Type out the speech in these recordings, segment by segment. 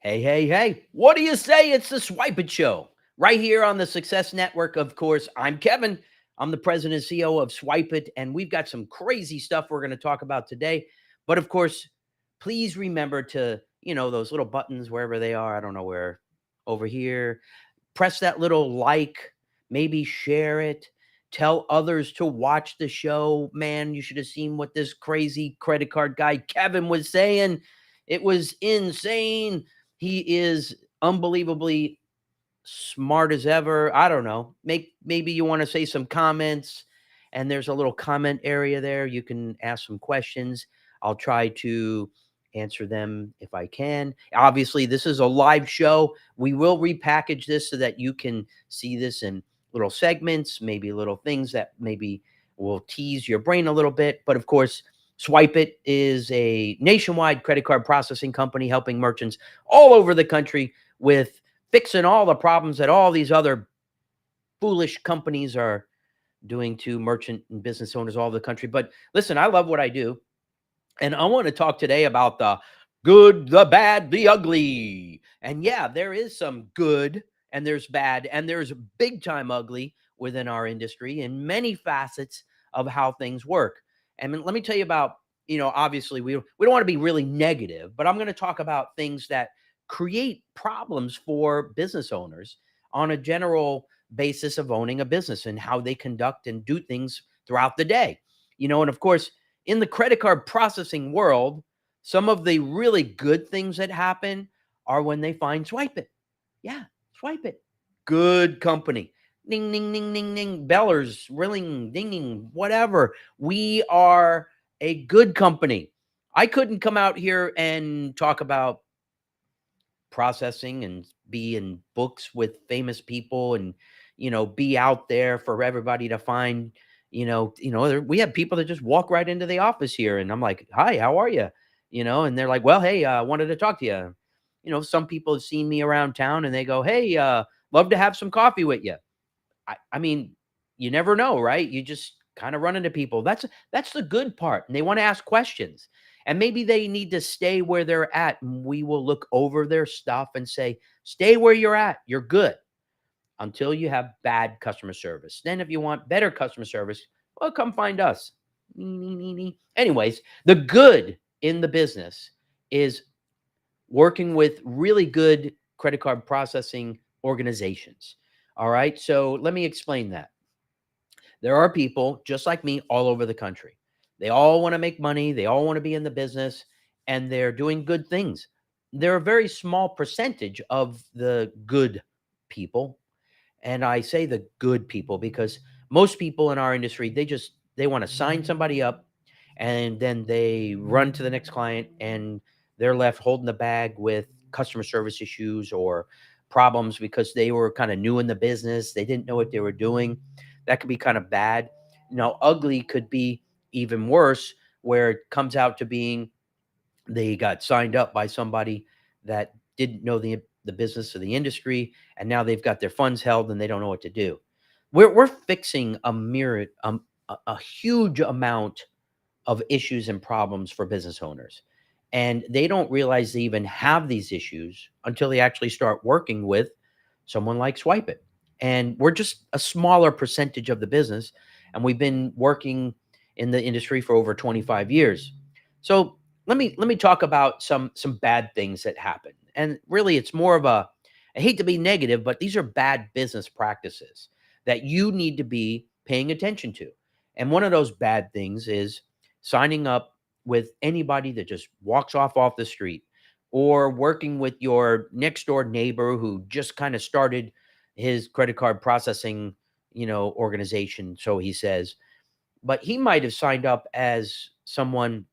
Hey, hey, hey, what do you say? It's the Swypit Show right here on the Success Network. Of course, I'm Kevin. I'm the president and CEO of Swypit, and we've got some crazy stuff we're going to talk about today. But of course, please remember to, those little buttons wherever they are. I don't know where, over here. Press that little like, maybe share it. Tell others to watch the show. Man, you should have seen what this crazy credit card guy Kevin was saying. It was insane. He is unbelievably smart as ever. I don't know. Maybe you want to say some comments, and there's a little comment area there. You can ask some questions. I'll try to answer them if I can. Obviously, this is a live show. We will repackage this so that you can see this in little segments, maybe little things that maybe will tease your brain a little bit. But of course, Swypit is a nationwide credit card processing company helping merchants all over the country with fixing all the problems that all these other foolish companies are doing to merchant and business owners all over the country. But listen, I love what I do. And I want to talk today about the good, the bad, the ugly. And yeah, there is some good and there's bad and there's big time ugly within our industry in many facets of how things work. And let me tell you about, obviously we don't want to be really negative, but I'm going to talk about things that create problems for business owners on a general basis of owning a business and how they conduct and do things throughout the day. And of course, in the credit card processing world, some of the really good things that happen are when they find Swypit. Yeah, Swypit. Good company. Ding, ding, ding, ding, ding. Bellers, rilling, dinging, whatever. We are a good company. I couldn't come out here and talk about processing and be in books with famous people and be out there for everybody to find. We have people that just walk right into the office here and I'm like, hi, how are you? And they're like, well, hey, I wanted to talk to you. Some people have seen me around town and they go, hey, love to have some coffee with you. I mean, you never know, right? You just kind of run into people. That's the good part. And they want to ask questions. And maybe they need to stay where they're at. And we will look over their stuff and say, stay where you're at. You're good until you have bad customer service. Then if you want better customer service, well, come find us. Anyways, the good in the business is working with really good credit card processing organizations. All right. So let me explain that. There are people just like me all over the country. They all want to make money. They all want to be in the business and they're doing good things. They're a very small percentage of the good people. And I say the good people because most people in our industry, they want to sign somebody up and then they run to the next client and they're left holding the bag with customer service issues or problems because they were kind of new in the business. They didn't know what they were doing. That could be kind of bad. Ugly could be even worse, where it comes out to being they got signed up by somebody that didn't know the business or the industry, and now they've got their funds held and they don't know what to do. We're fixing a huge amount of issues and problems for business owners. And they don't realize they even have these issues until they actually start working with someone like Swypit. And we're just a smaller percentage of the business. And we've been working in the industry for over 25 years. So let me talk about some bad things that happen. And really it's more of I hate to be negative, but these are bad business practices that you need to be paying attention to. And one of those bad things is signing up with anybody that just walks off the street or working with your next door neighbor who just kind of started his credit card processing, organization, so he says, but he might have signed up as someone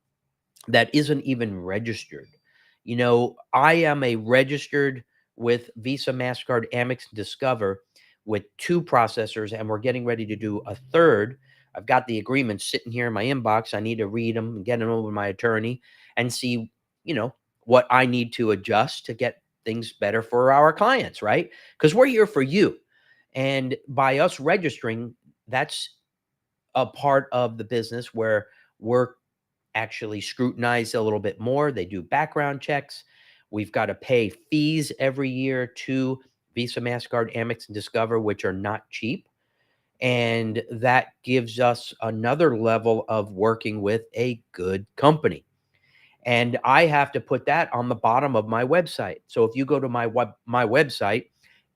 that isn't even registered. I am a registered with Visa, MasterCard, Amex, and Discover with two processors, and we're getting ready to do a third. I've got the agreements sitting here in my inbox. I need to read them and get them over to my attorney and see, what I need to adjust to get things better for our clients, right? Because we're here for you. And by us registering, that's a part of the business where we're actually scrutinized a little bit more. They do background checks. We've got to pay fees every year to Visa, MasterCard, Amex, and Discover, which are not cheap. And that gives us another level of working with a good company. And I have to put that on the bottom of my website. So if you go to my website,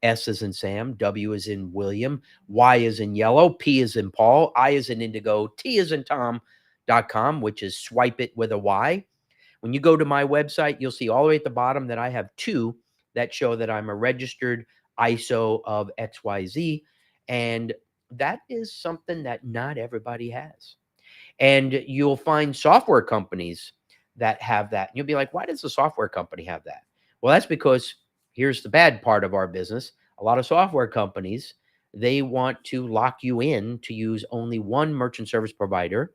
S is in Sam, W is in William, Y is in yellow, P is in Paul, I is in indigo, T is in Tom.com, which is swipe it with a Y. When you go to my website, you'll see all the way at the bottom that I have two that show that I'm a registered ISO of XYZ. And that is something that not everybody has. And you'll find software companies that have that. You'll be like, why does the software company have that? Well, that's because here's the bad part of our business. A lot of software companies, they want to lock you in to use only one merchant service provider.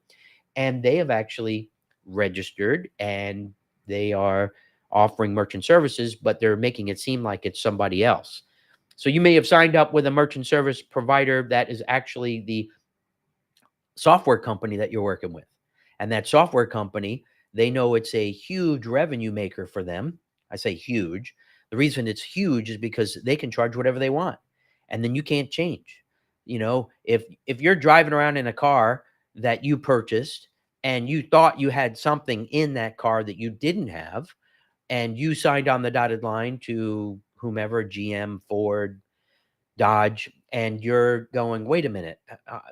And they have actually registered and they are offering merchant services, but they're making it seem like it's somebody else. So you may have signed up with a merchant service provider that is actually the software company that you're working with. And that software company, they know it's a huge revenue maker for them. I say huge. The reason it's huge is because they can charge whatever they want. And then you can't change. If you're driving around in a car that you purchased and you thought you had something in that car that you didn't have, and you signed on the dotted line to whomever, GM, Ford, Dodge, and you're going, wait a minute,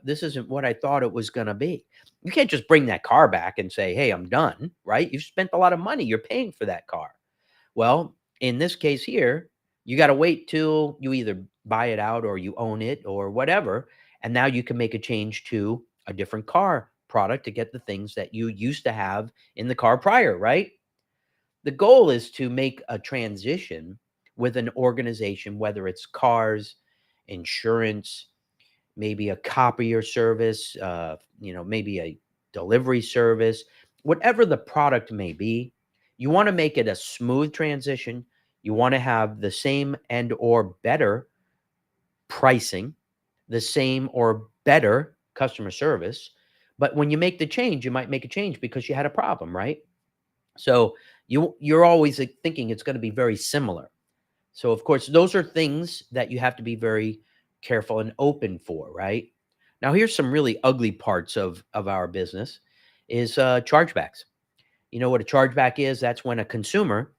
this isn't what I thought it was going to be. You can't just bring that car back and say, hey, I'm done, right? You've spent a lot of money. You're paying for that car. Well, in this case here, you got to wait till you either buy it out or you own it or whatever. And now you can make a change to a different car product to get the things that you used to have in the car prior, right? The goal is to make a transition with an organization, whether it's cars, insurance, maybe a copier service, maybe a delivery service, whatever the product may be. You want to make it a smooth transition. You want to have the same and or better pricing, the same or better customer service. But when you make the change, you might make a change because you had a problem, right? So you're always thinking it's going to be very similar. So of course, those are things that you have to be very careful and open for, right? Now, here's some really ugly parts of our business is chargebacks. You know what a chargeback is? That's when a consumer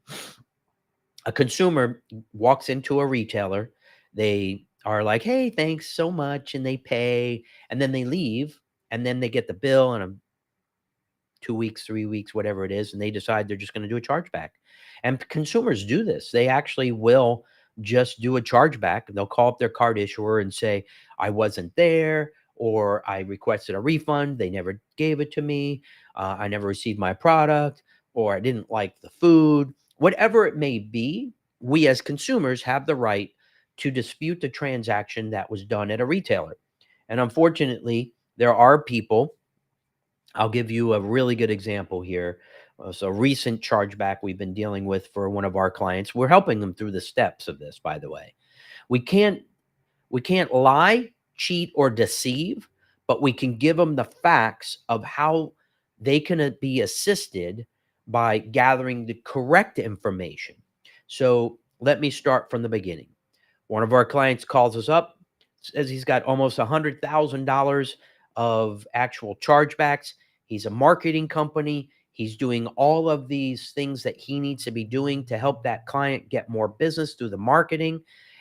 walks into a retailer. They are like, hey, thanks so much, and they pay, and then they leave, and then they get the bill and 2 weeks, 3 weeks, whatever it is, and they decide they're just going to do a chargeback. And consumers do this. They actually will just do a chargeback. They'll call up their card issuer and say, I wasn't there, or I requested a refund. They never gave it to me. I never received my product, or I didn't like the food. Whatever it may be, we as consumers have the right to dispute the transaction that was done at a retailer. And unfortunately, there are people. I'll give you a really good example here. So recent chargeback we've been dealing with for one of our clients. We're helping them through the steps of this, by the way. We can't we can't lie, cheat, or deceive, but we can give them the facts of how they can be assisted by gathering the correct information. So let me start from the beginning. One of our clients calls us up, says he's got almost $100,000 of actual chargebacks. He's a marketing company. He's doing all of these things that he needs to be doing to help that client get more business through the marketing.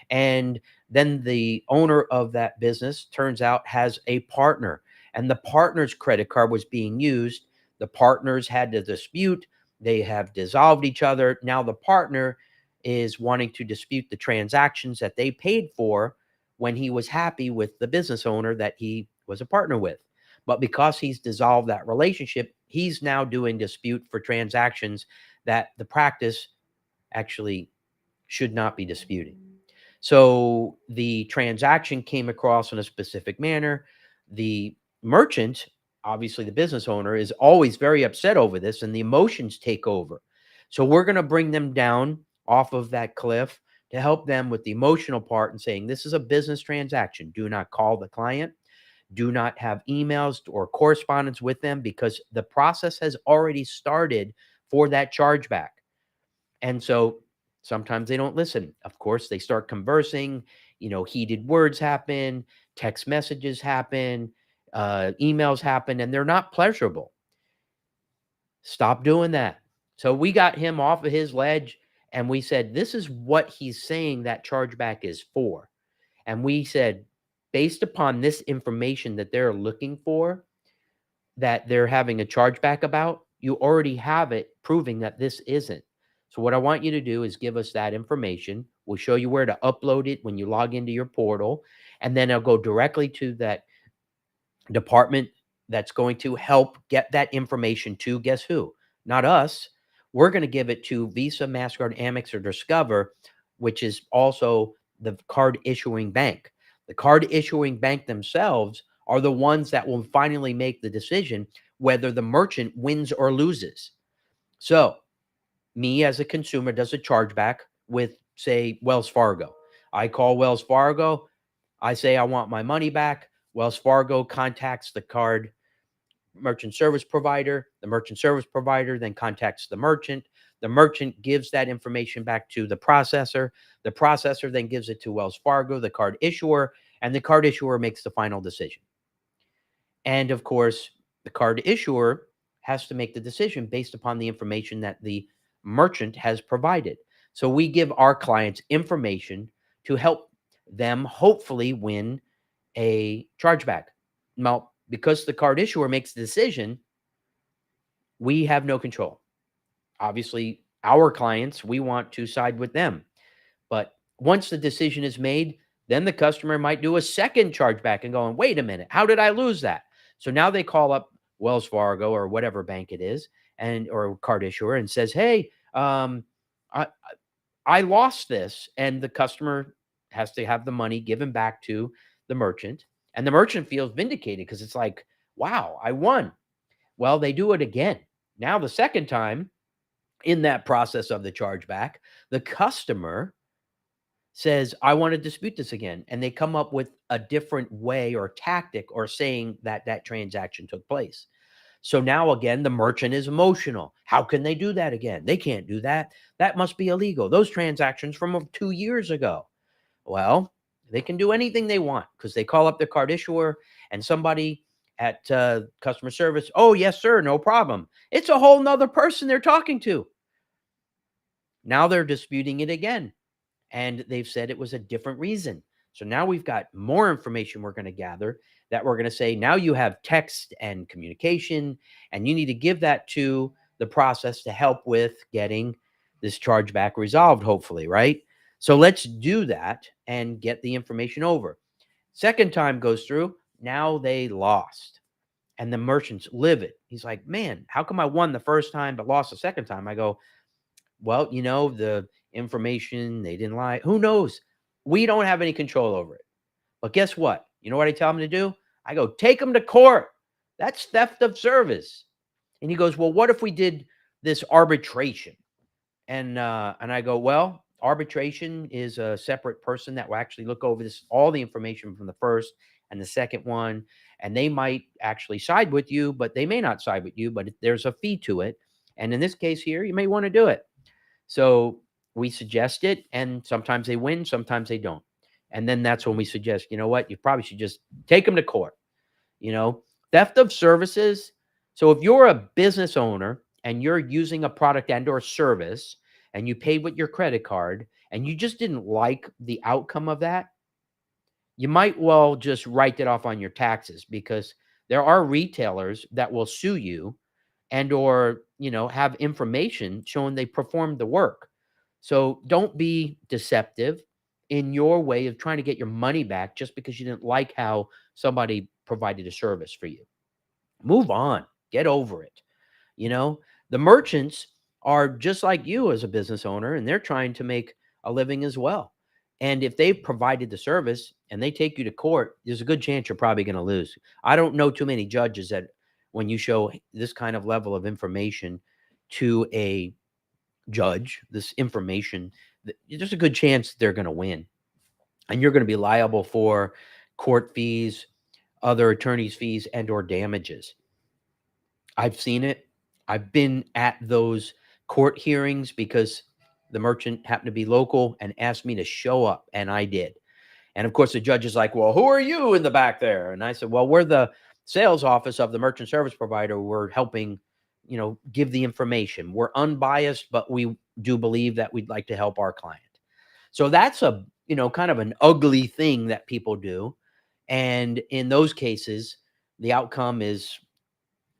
And then the owner of that business turns out has a partner, and the partner's credit card was being used. The partners had to dispute. They have dissolved each other. Now the partner is wanting to dispute the transactions that they paid for when he was happy with the business owner that he was a partner with. But because he's dissolved that relationship, he's now doing dispute for transactions that the practice actually should not be disputing. So the transaction came across in a specific manner. The merchant, obviously the business owner, is always very upset over this, and the emotions take over. So we're going to bring them down off of that cliff to help them with the emotional part and saying, this is a business transaction. Do not call the client. Do not have emails or correspondence with them because the process has already started for that chargeback. And so sometimes they don't listen. Of course, they start conversing, heated words happen, text messages happen, emails happen, and they're not pleasurable. Stop doing that. So we got him off of his ledge and we said, this is what he's saying that chargeback is for. And we said, based upon this information that they're looking for, that they're having a chargeback about, you already have it proving that this isn't. So what I want you to do is give us that information. We'll show you where to upload it when you log into your portal, and then it'll go directly to that department that's going to help get that information to, guess who? Not us. We're going to give it to Visa, MasterCard, Amex, or Discover, which is also the card issuing bank. The card issuing bank themselves are the ones that will finally make the decision whether the merchant wins or loses. So, me as a consumer does a chargeback with, say, Wells Fargo. I call Wells Fargo. I say I want my money back. Wells Fargo contacts the card merchant service provider. The merchant service provider then contacts the merchant. The merchant gives that information back to the processor. The processor then gives it to Wells Fargo, the card issuer, and the card issuer makes the final decision. And of course, the card issuer has to make the decision based upon the information that the merchant has provided. So we give our clients information to help them hopefully win a chargeback. Now, because the card issuer makes the decision, we have no control. Obviously, our clients, we want to side with them. But once the decision is made, then the customer might do a second chargeback and going, wait a minute, how did I lose that? So now they call up Wells Fargo or whatever bank it is, and or card issuer, and says, hey, I I lost this, and the customer has to have the money given back to the merchant, and the merchant feels vindicated because it's like, wow, I won. Well, they do it again. Now the second time in that process of the chargeback, the customer says, I want to dispute this again. And they come up with a different way or tactic or saying that that transaction took place. So now again, the merchant is emotional. How can they do that again? They can't do that. That must be illegal. Those transactions from 2 years ago. Well, they can do anything they want because they call up their card issuer and somebody at customer service. Oh, yes, sir. No problem. It's a whole nother person they're talking to. Now they're disputing it again. And they've said it was a different reason. So now we've got more information we're going to gather that we're going to say, now you have text and communication, and you need to give that to the process to help with getting this chargeback resolved, hopefully, right? So let's do that and get the information over. Second time goes through, now they lost. And the merchant's livid. He's like, man, how come I won the first time but lost the second time? I go, well, the information, they didn't lie. Who knows? We don't have any control over it. But guess what? You know what I tell him to do? I go, take him to court. That's theft of service. And he goes, well, what if we did this arbitration? And I go, well, arbitration is a separate person that will actually look over this, all the information from the first and the second one. And they might actually side with you, but they may not side with you, but there's a fee to it. And in this case here, you may want to do it. So we suggest it, and sometimes they win, sometimes they don't. And then that's when we suggest, you know what, you probably should just take them to court. Theft of services. So if you're a business owner and you're using a product and or service and you paid with your credit card and you just didn't like the outcome of that, you might well just write it off on your taxes, because there are retailers that will sue you and or have information showing they performed the work. So don't be deceptive in your way of trying to get your money back just because you didn't like how somebody provided a service for you. Move on, get over it. you know the merchants are just like you as a business owner, and they're trying to make a living as well. And if they've provided the service and they take you to court, there's a good chance you're probably going to lose. I don't know too many judges that when you show this kind of level of information to a judge, this information, there's a good chance they're going to win. And you're going to be liable for court fees, other attorney's fees, and or damages. I've seen it. I've been at those court hearings because The merchant happened to be local and asked me to show up, and I did. And of course, the judge is like, "Well, who are you in the back there?" And I said, "Well, we're the sales office of the merchant service provider. We're helping, give the information. We're unbiased, but we do believe that we'd like to help our client." So that's a, kind of an ugly thing that people do. And in those cases, the outcome is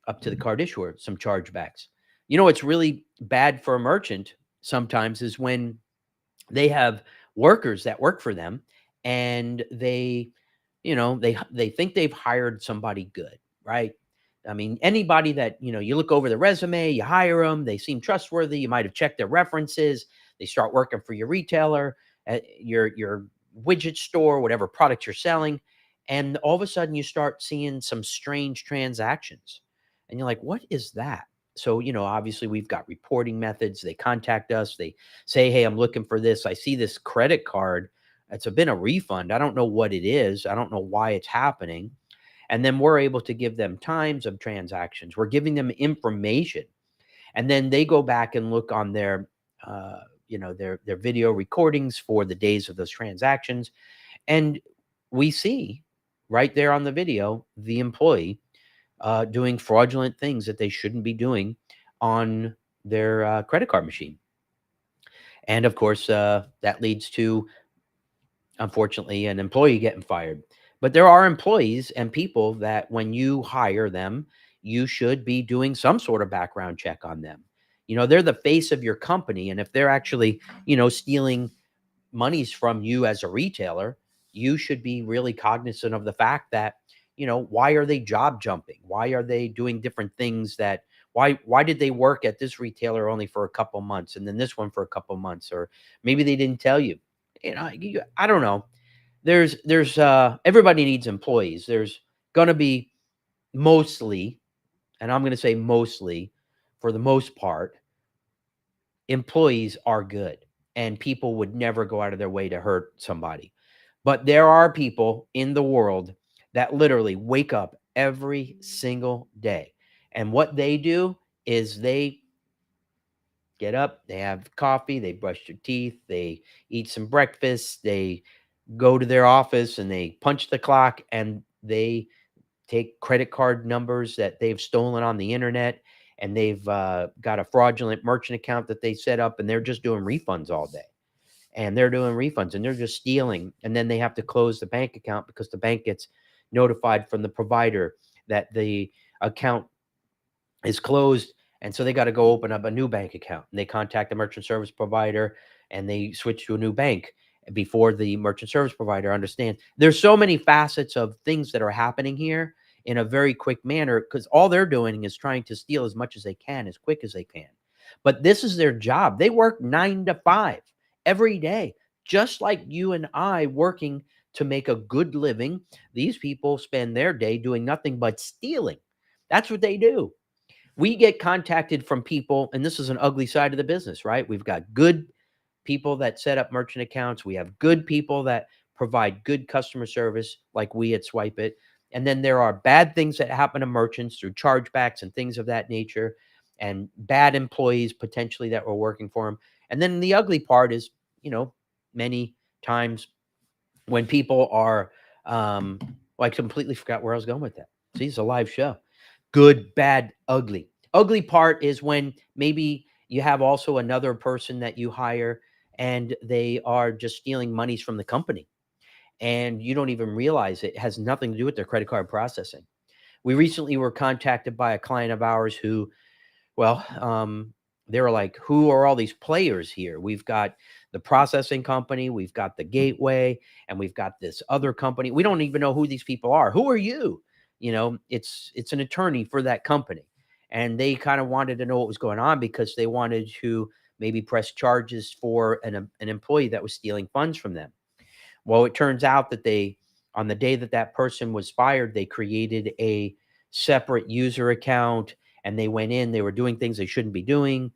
up to the card issuer, some chargebacks. What's really bad for a merchant sometimes is when they have workers that work for them, and they think they've hired somebody good, right? I mean, anybody that, you look over the resume, you hire them, they seem trustworthy, you might have checked their references, they start working for your retailer, at your widget store, whatever product you're selling, and all of a sudden you start seeing some strange transactions. And you're like, "What is that?" So, obviously we've got reporting methods. They contact us, they say, "Hey, I'm looking for this. I see this credit card. Been a refund. I don't know what it is. I don't know why it's happening." And then we're able to give them times of transactions. We're giving them information. And then they go back and look on their video recordings for the days of those transactions. And we see right there on the video, the employee doing fraudulent things that they shouldn't be doing on their credit card machine. And of course, that leads to, unfortunately, an employee getting fired. But there are employees and people that when you hire them, you should be doing some sort of background check on them. They're the face of your company. And if they're actually, stealing monies from you as a retailer, you should be really cognizant of the fact that, why are they job jumping? Why are they doing different things why did they work at this retailer only for a couple months and then this one for a couple months? Or maybe they didn't tell you. I don't know. There's everybody needs employees. There's going to be mostly, and I'm going to say mostly, for the most part, employees are good and people would never go out of their way to hurt somebody. But there are people in the world that literally wake up every single day. And what they do is they get up, they have coffee, they brush their teeth, they eat some breakfast, they go to their office and they punch the clock, and they take credit card numbers that they've stolen on the internet, and they've got a fraudulent merchant account that they set up, and they're just doing refunds all day. And they're doing refunds and they're just stealing. And then they have to close the bank account because the bank gets notified from the provider that the account is closed. And so they got to go open up a new bank account, and they contact the merchant service provider and they switch to a new bank before the merchant service provider understands. There's so many facets of things that are happening here in a very quick manner, because all they're doing is trying to steal as much as they can, as quick as they can. But this is their job. They work 9 to 5 every day, just like you and I working to make a good living. These people spend their day doing nothing but stealing. That's what they do. We get contacted from people, and this is an ugly side of the business, right? We've got good people that set up merchant accounts. We have good people that provide good customer service, like we at Swypit. And then there are bad things that happen to merchants through chargebacks and things of that nature, and bad employees potentially that were working for them. And then the ugly part is, many times when people are, well, I completely forgot where I was going with that. See, it's a live show. Good, bad, ugly. Ugly part is when maybe you have also another person that you hire and they are just stealing monies from the company, and you don't even realize it has nothing to do with their credit card processing. We recently were contacted by a client of ours who, well, they were like, "Who are all these players here? We've got the processing company, we've got the gateway, and we've got this other company. We don't even know who these people are. Who are you?" It's an attorney for that company, and they kind of wanted to know what was going on because they wanted to maybe press charges for an employee that was stealing funds from them. Well, it turns out that on the day that that person was fired, they created a separate user account, and they went in, they were doing things they shouldn't be doing.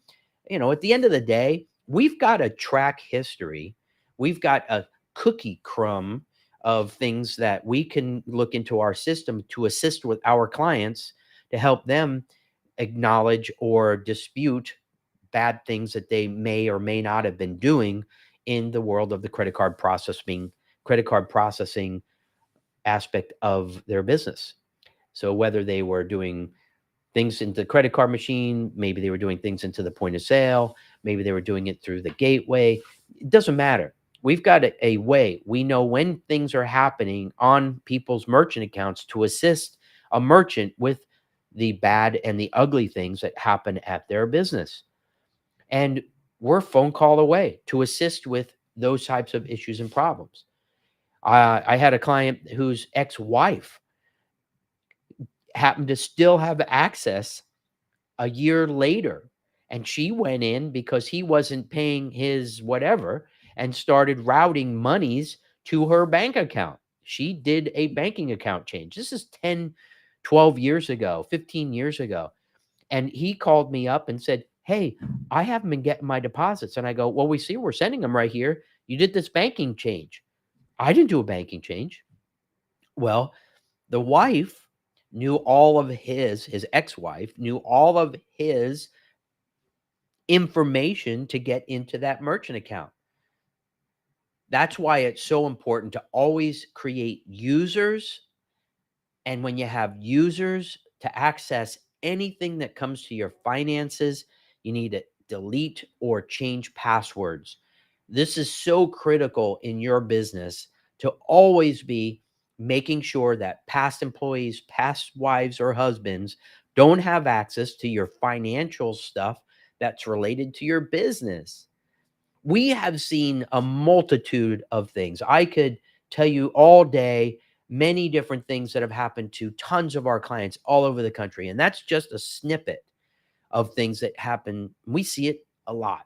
At the end of the day, we've got a track history. We've got a cookie crumb of things that we can look into our system to assist with our clients to help them acknowledge or dispute bad things that they may or may not have been doing in the world of the credit card processing aspect of their business. So whether they were doing things into the credit card machine, maybe they were doing things into the point of sale, maybe they were doing it through the gateway. It doesn't matter. We've got a way. We know when things are happening on people's merchant accounts to assist a merchant with the bad and the ugly things that happen at their business. And we're a phone call away to assist with those types of issues and problems. I had a client whose ex-wife happened to still have access a year later, and she went in because he wasn't paying his whatever and started routing monies to her bank account. She did a banking account change. This is 10, 12 years ago, 15 years ago. And he called me up and said, "Hey, I haven't been getting my deposits." And I go, "Well, we see we're sending them right here. You did this banking change." I didn't do a banking change. Well, the wife knew all of his ex-wife knew all of his information to get into that merchant account. That's why it's so important to always create users. And when you have users to access anything that comes to your finances, you need to delete or change passwords. This is so critical in your business to always be making sure that past employees, past wives or husbands don't have access to your financial stuff that's related to your business. We have seen a multitude of things. I could tell you all day many different things that have happened to tons of our clients all over the country. And that's just a snippet of things that happen. We see it a lot.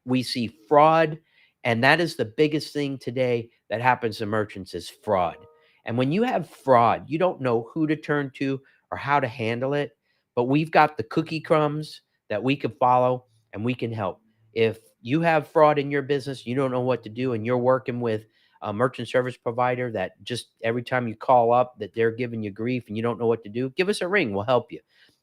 We see fraud, and that is the biggest thing today that happens to merchants is fraud. And when you have fraud, you don't know who to turn to or how to handle it, but we've got the cookie crumbs that we can follow and we can help. If you have fraud in your business, you don't know what to do, and you're working with a merchant service provider that just every time you call up that they're giving you grief and you don't know what to do, give us a ring. We'll help you.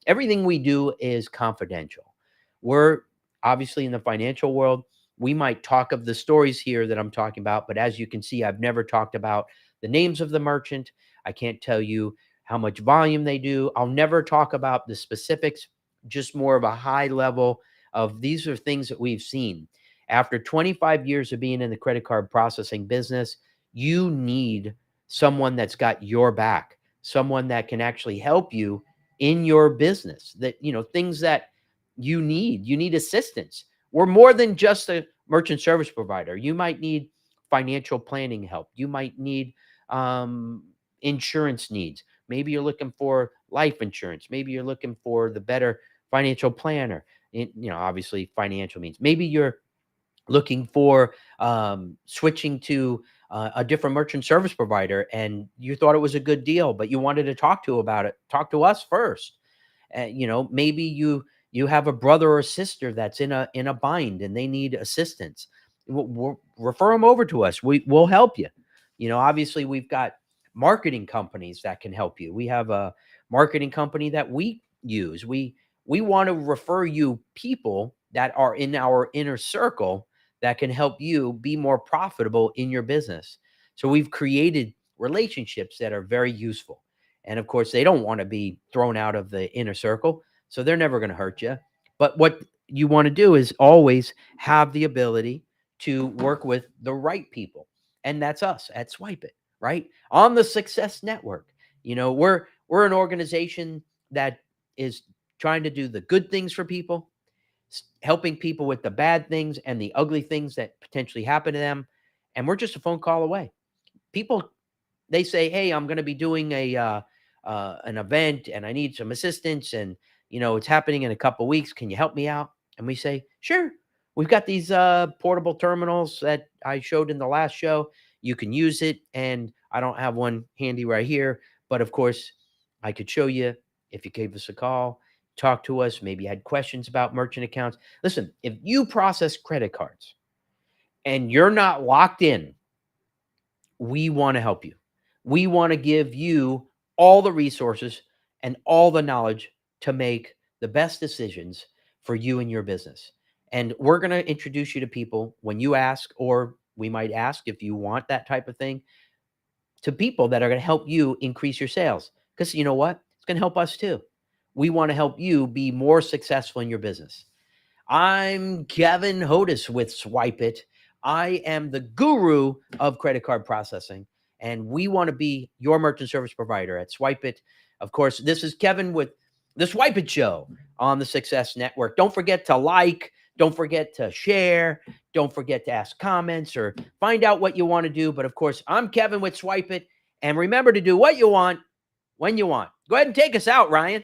Everything we do is confidential. We're obviously in the financial world. We might talk of the stories here that I'm talking about, but as you can see, I've never talked about the names of the merchant. I can't tell you how much volume they do. I'll never talk about the specifics, just more of a high level of these are things that we've seen. After 25 years of being in the credit card processing business, you need someone that's got your back, someone that can actually help you in your business, that, things that you need assistance. We're more than just a merchant service provider. You might need financial planning help. You might need insurance needs. Maybe you're looking for life insurance. Maybe you're looking for the better financial planner. Obviously financial means maybe you're looking for switching to a different merchant service provider and you thought it was a good deal, but you wanted to talk to us first. Maybe you have a brother or sister that's in a bind and they need assistance. We'll refer them over to us. We'll help you. Obviously we've got marketing companies that can help you. We have a marketing company that we use. We want to refer you people that are in our inner circle that can help you be more profitable in your business. So we've created relationships that are very useful. And of course, they don't want to be thrown out of the inner circle, so they're never going to hurt you. But what you want to do is always have the ability to work with the right people. And that's us at Swypit, right? On the Success Network. We're an organization that is trying to do the good things for people, helping people with the bad things and the ugly things that potentially happen to them. And we're just a phone call away. People, they say, "Hey, I'm going to be doing an event and I need some assistance, and it's happening in a couple weeks. Can you help me out?" And we say, "Sure. We've got these portable terminals that I showed in the last show. You can use it." And I don't have one handy right here, but of course, I could show you if you gave us a call, talk to us, maybe had questions about merchant accounts. Listen, if you process credit cards and you're not locked in, we want to help you. We want to give you all the resources and all the knowledge to make the best decisions for you and your business. And we're going to introduce you to people when you ask, or we might ask if you want that type of thing, to people that are going to help you increase your sales. Because you know what? It's going to help us too. We want to help you be more successful in your business. I'm Kevin Hodis with Swypit. I am the guru of credit card processing, and we want to be your merchant service provider at Swypit. Of course, this is Kevin with the Swypit Show on the Success Network. Don't forget to like, don't forget to share, don't forget to ask comments or find out what you want to do. But of course, I'm Kevin with Swypit, and remember to do what you want when you want. Go ahead and take us out, Ryan.